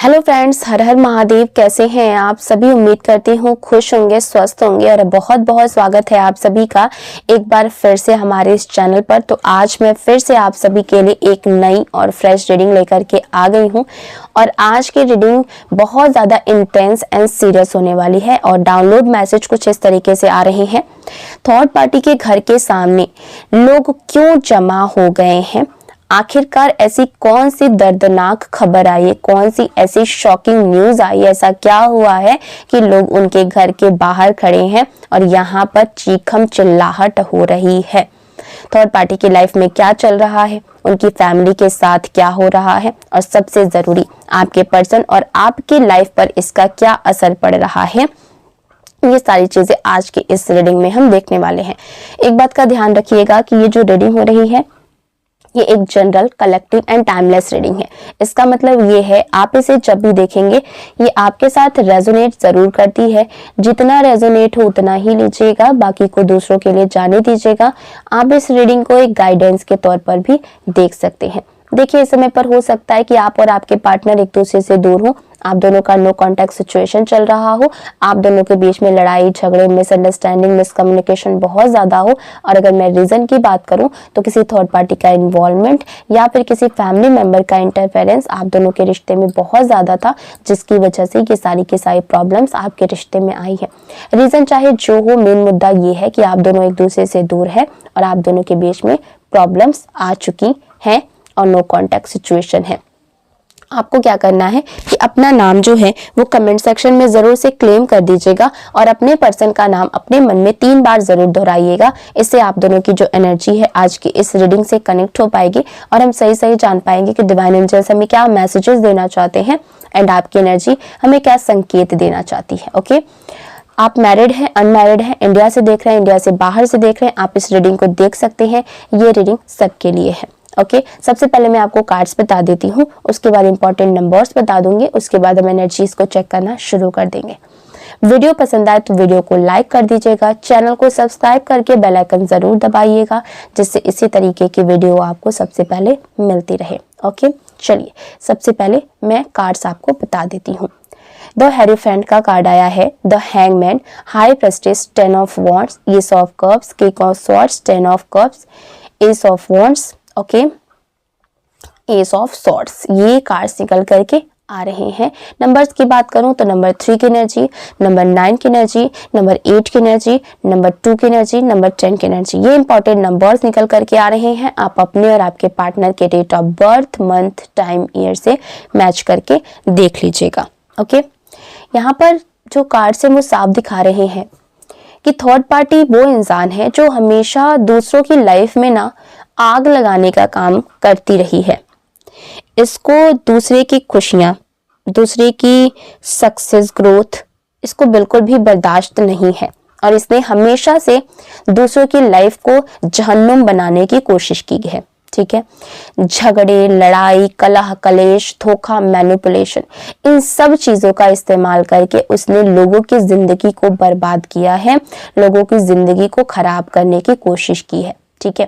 Hello friends, हर हर महादेव। कैसे हैं आप सभी? उम्मीद करती हूँ खुश होंगे, स्वस्थ होंगे और बहुत बहुत स्वागत है आप सभी का एक बार फिर से हमारे इस चैनल पर। तो आज मैं फिर से आप सभी के लिए एक नई और फ्रेश रीडिंग लेकर के आ गई हूँ और आज की रीडिंग बहुत ज़्यादा इंटेंस एंड सीरियस होने वाली है। और डाउनलोड मैसेज कुछ इस तरीके से आ रहे हैं। थर्ड पार्टी के घर के सामने लोग क्यों जमा हो गए हैं? आखिरकार ऐसी कौन सी दर्दनाक खबर आई है, कौन सी ऐसी शॉकिंग न्यूज आई है, ऐसा क्या हुआ है कि लोग उनके घर के बाहर खड़े हैं और यहाँ पर चीखम चिल्लाहट हो रही है। थर्ड पार्टी की लाइफ में क्या चल रहा है, उनकी फैमिली के साथ क्या हो रहा है और सबसे जरूरी आपके पर्सन और आपकी लाइफ पर इसका क्या असर पड़ रहा है, ये सारी चीजें आज की इस रीडिंग में हम देखने वाले हैं। एक बात का ध्यान रखिएगा कि ये जो रीडिंग हो रही है ये एक general, collective and timeless reading है। इसका मतलब ये है आप इसे जब भी देखेंगे ये आपके साथ रेजोनेट जरूर करती है। जितना रेजोनेट हो उतना ही लीजिएगा, बाकी को दूसरों के लिए जाने दीजिएगा। आप इस रीडिंग को एक गाइडेंस के तौर पर भी देख सकते हैं। देखिए, इस समय पर हो सकता है कि आप और आपके पार्टनर एक दूसरे से दूर हो, आप दोनों का नो कांटेक्ट सिचुएशन चल रहा हो, आप दोनों के बीच में लड़ाई झगड़े, मिसअंडरस्टैंडिंग, मिसकम्युनिकेशन बहुत ज्यादा हो। और अगर मैं रीजन की बात करूं तो किसी थर्ड पार्टी का इन्वॉल्वमेंट या फिर किसी फैमिली मेंबर का इंटरफेरेंस आप दोनों के रिश्ते में बहुत ज्यादा था, जिसकी वजह से ये सारी की सारी प्रॉब्लम्स आपके रिश्ते में आई है। रीजन चाहे जो हो, मेन मुद्दा ये है कि आप दोनों एक दूसरे से दूर है और आप दोनों के बीच में प्रॉब्लम्स आ चुकी हैं और नो कांटेक्ट सिचुएशन है। आपको क्या करना है कि अपना नाम जो है वो कमेंट सेक्शन में जरूर से क्लेम कर दीजिएगा और अपने पर्सन का नाम अपने मन में 3 बार जरूर दोहराइएगा। इससे आप दोनों की जो एनर्जी है आज की इस रीडिंग से कनेक्ट हो पाएगी और हम सही सही जान पाएंगे कि डिवाइन एंजल्स हमें क्या मैसेजेस देना चाहते हैं एंड आपकी एनर्जी हमें क्या संकेत देना चाहती है। ओके, आप मैरिड हैं, अनमैरिड हैं, इंडिया से देख रहे हैं, इंडिया से बाहर से देख रहे हैं, आप इस रीडिंग को देख सकते हैं। ये रीडिंग सबके लिए है। ओके, सबसे पहले मैं आपको कार्ड्स बता देती हूँ, उसके बाद इंपॉर्टेंट नंबर्स बता दूंगी, उसके बाद हम एनर्जीज को चेक करना शुरू कर देंगे। वीडियो पसंद आए तो वीडियो को लाइक कर दीजिएगा, चैनल को सब्सक्राइब करके बेल आइकन जरूर दबाइएगा, जिससे इसी तरीके की वीडियो आपको सबसे पहले मिलती रहे। ओके, चलिए सबसे पहले मैं कार्ड्स आपको बता देती हूँ। द हेरोफेंट का कार्ड आया है, the hangman, high prestige, 10 of wands, S of cups, king of swords, 10 of cups, S of wands, okay, S of swords, ये कार्ड्स निकल करके आ रहे हैं। नंबर्स की बात करूं तो नंबर 3 की एनर्जी, नंबर 9 की एनर्जी, नंबर 8 की एनर्जी, नंबर 2 की एनर्जी, नंबर 10 की एनर्जी, ये इंपॉर्टेंट नंबर्स निकल करके आ रहे हैं। आप अपने और आपके पार्टनर के date of birth, month, time, year से मैच करके देख लीजिएगा। ओके, यहाँ पर जो कार्ड्स हैं वो साफ दिखा रहे हैं कि थर्ड पार्टी वो इंसान है जो हमेशा दूसरों की लाइफ में ना आग लगाने का काम करती रही है। इसको दूसरे की खुशियां, दूसरे की सक्सेस, ग्रोथ, इसको बिल्कुल भी बर्दाश्त नहीं है और इसने हमेशा से दूसरों की लाइफ को जहन्नुम बनाने की कोशिश की है। ठीक है, झगड़े, लड़ाई, कलह, कलेश, धोखा, मैनिपुलेशन, इन सब चीजों का इस्तेमाल करके उसने लोगों की जिंदगी को बर्बाद किया है, लोगों की जिंदगी को खराब करने की कोशिश की है। ठीक है,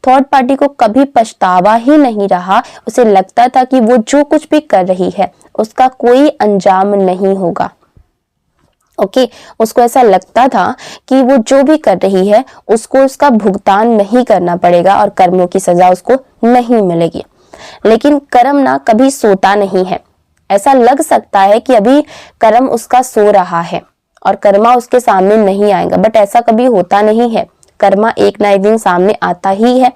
थर्ड पार्टी को कभी पछतावा ही नहीं रहा। उसे लगता था कि वो जो कुछ भी कर रही है उसका कोई अंजाम नहीं होगा। ओके, उसको ऐसा लगता था कि वो जो भी कर रही है उसको उसका भुगतान नहीं करना पड़ेगा और कर्मों की सजा उसको नहीं मिलेगी। लेकिन कर्म ना कभी सोता नहीं है। ऐसा लग सकता है कि अभी कर्म उसका सो रहा है और कर्मा उसके सामने नहीं आएगा, बट ऐसा कभी होता नहीं है। कर्मा एक ना एक दिन सामने आता ही है।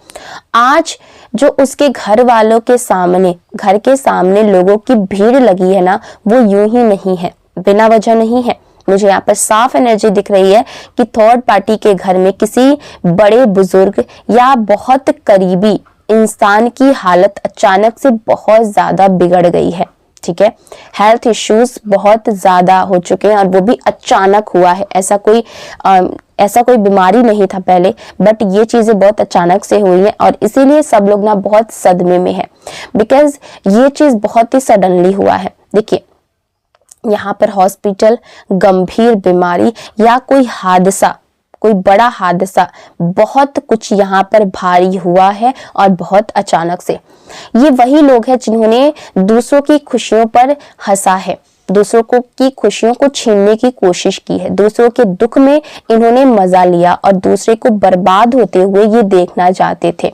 आज जो उसके घर वालों के सामने, घर के सामने लोगों की भीड़ लगी है ना, वो यूं ही नहीं है, बिना वजह नहीं है। मुझे यहाँ पर साफ एनर्जी दिख रही है कि थर्ड पार्टी के घर में किसी बड़े बुजुर्ग या बहुत करीबी इंसान की हालत अचानक से बहुत ज्यादा बिगड़ गई है। ठीक है, हेल्थ इश्यूज बहुत ज्यादा हो चुके हैं और वो भी अचानक हुआ है। ऐसा कोई बीमारी नहीं था पहले, बट ये चीजें बहुत अचानक से हुई हैं और इसीलिए सब लोग ना बहुत सदमे में है, बिकॉज ये चीज बहुत ही सडनली हुआ है। देखिए, यहाँ पर हॉस्पिटल, गंभीर बीमारी या कोई हादसा कोई बड़ा हादसा, बहुत कुछ यहाँ पर भारी हुआ है और बहुत अचानक से। ये वही लोग हैं जिन्होंने दूसरों की खुशियों पर हंसा है, दूसरों को की खुशियों को छीनने की कोशिश की है, दूसरों के दुख में इन्होंने मजा लिया और दूसरे को बर्बाद होते हुए ये देखना चाहते थे,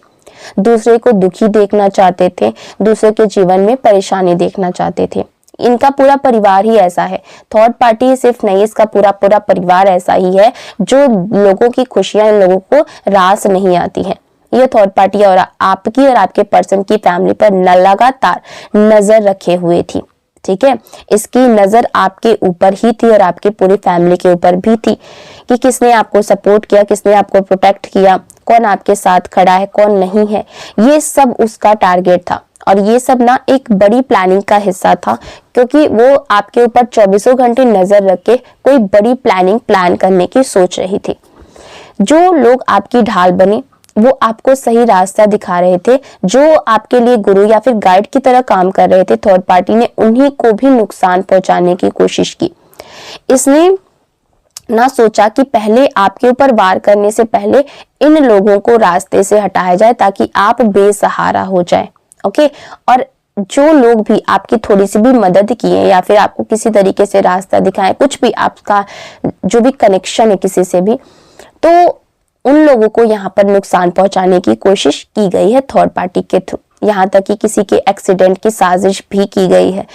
दूसरे को दुखी देखना चाहते थे, दूसरे के जीवन में परेशानी देखना चाहते थे। इनका पूरा परिवार ही ऐसा है। थर्ड पार्टी सिर्फ नहीं, इसका पूरा पूरा परिवार ऐसा ही है जो लोगों की खुशियां इन लोगों को रास नहीं आती है। ये थर्ड पार्टी और आपकी और आपके पर्सन की फैमिली पर लगातार नजर रखे हुए थी, ठीक है। इसकी नजर आपके ऊपर ही थी और आपकी पूरी फैमिली के ऊपर भी थी कि किसने आपको सपोर्ट किया, किसने आपको प्रोटेक्ट किया, कौन आपके साथ खड़ा है, कौन नहीं है। ये सब उसका टारगेट था और ये सब ना एक बड़ी प्लानिंग का हिस्सा था, क्योंकि वो आपके ऊपर 24 घंटे नजर रख के कोई बड़ी प्लानिंग प्लान करने की सोच रही थी। जो लोग आपकी ढाल बने वो आपको सही रास्ता दिखा रहे थे, जो आपके लिए गुरु या फिर गाइड की तरह काम कर रहे थे, थर्ड पार्टी ने उन्हीं को भी नुकसान पहुंचाने की कोशिश की। इसने ना सोचा कि पहले आपके ऊपर वार करने से पहले इन लोगों को रास्ते से हटाया जाए ताकि आप बेसहारा हो जाए, ओके। और जो लोग भी आपकी थोड़ी सी भी मदद किए या फिर आपको किसी तरीके से रास्ता दिखाएं, कुछ भी आपका जो भी कनेक्शन है किसी से भी, तो उन लोगों को यहाँ पर नुकसान पहुंचाने की कोशिश की गई है थर्ड पार्टी के थ्रू। यहाँ तक कि किसी के एक्सीडेंट की साजिश भी की गई है।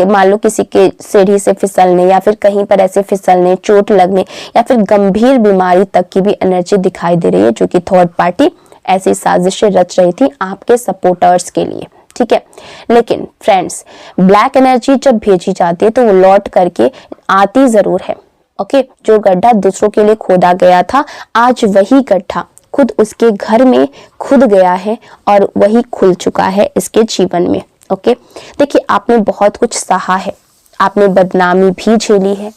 मान लो किसी के सीढ़ी से फिसलने या फिर कहीं पर ऐसे फिसलने, चोट लगने या फिर गंभीर बीमारी तक की भी एनर्जी दिखाई दे रही है, जो कि थर्ड पार्टी ऐसी साजिशें रच रही थी आपके सपोर्टर्स के लिए, ठीक है। लेकिन फ्रेंड्स, ब्लैक एनर्जी जब भेजी जाती है तो वो लौट करके आती जरूर है, ओके। जो गड्ढा दूसरों के लिए खोदा गया था, आज वही गड्ढा खुद उसके घर में खुद गया है और वही खुल चुका है इसके जीवन में, ओके। देखिए, आपने बहुत कुछ सहा है, आपने बदनामी भी झेली है,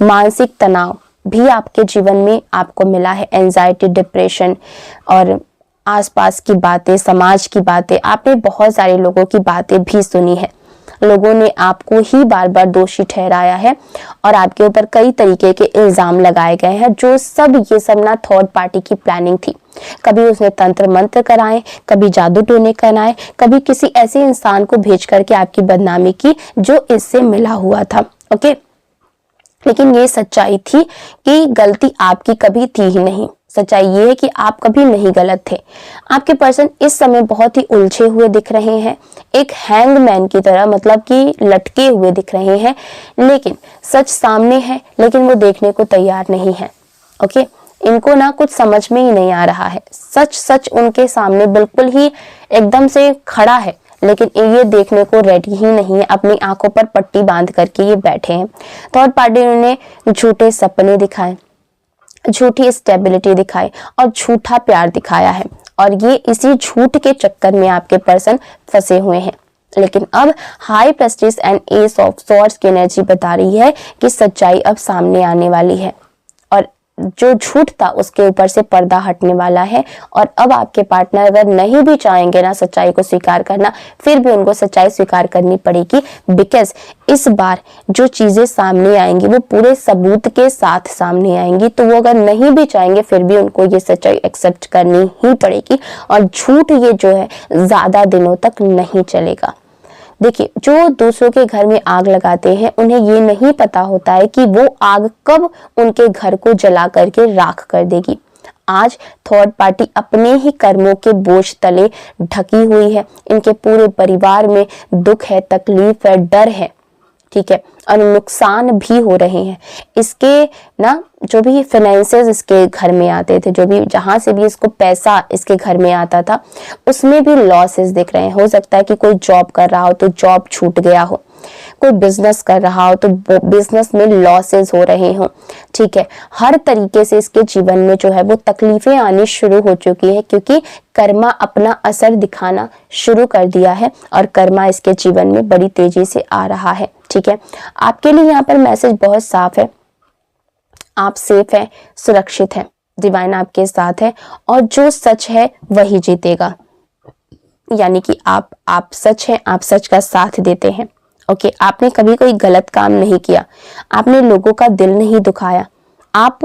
मानसिक तनाव भी आपके जीवन में आपको मिला है, एंजाइटी, डिप्रेशन और आसपास की बातें, समाज की बातें, आपने बहुत सारे लोगों की बातें भी सुनी है। लोगों ने आपको ही बार बार दोषी ठहराया है और आपके ऊपर कई तरीके के इल्जाम लगाए गए हैं, जो सब ये सब ना थर्ड पार्टी की प्लानिंग थी। कभी उसने तंत्र मंत्र कराए, कभी जादू टोने कराए, कभी किसी ऐसे इंसान को भेज करके आपकी बदनामी की जो इससे मिला हुआ था, ओके। लेकिन ये सच्चाई थी कि गलती आपकी कभी थी ही नहीं। सच्चाई ये है कि आप कभी नहीं गलत थे। आपके पर्सन इस समय बहुत ही उलझे हुए दिख रहे हैं, एक हैंगमैन की तरह, मतलब कि लटके हुए दिख रहे हैं। लेकिन सच सामने है, लेकिन वो देखने को तैयार नहीं है, ओके। इनको ना कुछ समझ में ही नहीं आ रहा है। सच सच उनके सामने बिल्कुल ही एकदम से खड़ा है, लेकिन ये देखने को रेडी ही नहीं है। अपनी आंखों पर पट्टी बांध करके ये बैठे हैं। थर्ड पार्टी ने झूठे सपने दिखाए, झूठी स्टेबिलिटी दिखाई और झूठा प्यार दिखाया है, और ये इसी झूठ के चक्कर में आपके पर्सन फंसे हुए हैं। लेकिन अब high prestige and S of swords की एनर्जी बता रही है कि सच्चाई अब सामने आने वाली है और जो झूठ था उसके ऊपर से पर्दा हटने वाला है। और अब आपके पार्टनर अगर नहीं भी चाहेंगे ना सच्चाई को स्वीकार करना, फिर भी उनको सच्चाई स्वीकार करनी पड़ेगी, बिकॉज इस बार जो चीजें सामने आएंगी वो पूरे सबूत के साथ सामने आएंगी। तो वो अगर नहीं भी चाहेंगे फिर भी उनको ये सच्चाई एक्सेप्ट करनी ही पड़ेगी और झूठ ये जो है ज्यादा दिनों तक नहीं चलेगा। देखिए, जो दूसरों के घर में आग लगाते हैं उन्हें ये नहीं पता होता है कि वो आग कब उनके घर को जला करके राख कर देगी। आज थर्ड पार्टी अपने ही कर्मों के बोझ तले ढकी हुई है। इनके पूरे परिवार में दुख है, तकलीफ है, डर है, ठीक है, और नुकसान भी हो रहे हैं। इसके ना जो भी फाइनेंसेस इसके घर में आते थे, जो भी जहां से भी इसको पैसा इसके घर में आता था, उसमें भी लॉसेस दिख रहे हैं। हो सकता है कि कोई जॉब कर रहा हो तो जॉब छूट गया हो, कोई बिजनेस कर रहा हो तो बिजनेस में लॉसेस हो रहे हो, ठीक है। हर तरीके से इसके जीवन में जो है वो तकलीफें आनी शुरू हो चुकी है, क्योंकि कर्मा अपना असर दिखाना शुरू कर दिया है और कर्मा इसके जीवन में बड़ी तेजी से आ रहा है, ठीक है। आपके लिए यहाँ पर मैसेज बहुत साफ है, आप सेफ है, सुरक्षित है, डिवाइन आपके साथ है और जो सच है वही जीतेगा। यानी कि आप सच हैं, आप सच का साथ देते हैं, ओके। आपने कभी कोई गलत काम नहीं किया, आपने लोगों का दिल नहीं दुखाया, आप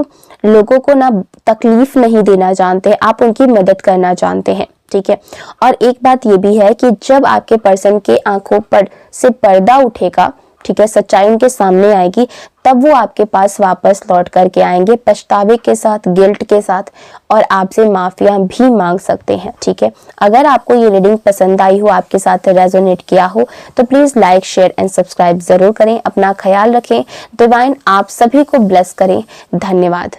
लोगों को ना तकलीफ नहीं देना जानते, आप उनकी मदद करना जानते हैं, ठीक है। और एक बात ये भी है कि जब आपके पर्सन के आंखों पर से पर्दा उठेगा, ठीक है, सच्चाई उनके सामने आएगी, तब वो आपके पास वापस लौट करके आएंगे पछतावे के साथ, गिल्ट के साथ, और आपसे माफिया भी मांग सकते हैं, ठीक है। अगर आपको ये रीडिंग पसंद आई हो, आपके साथ रेजोनेट किया हो, तो please like, share and subscribe जरूर करें। अपना ख्याल रखें। डिवाइन आप सभी को ब्लेस करें। धन्यवाद।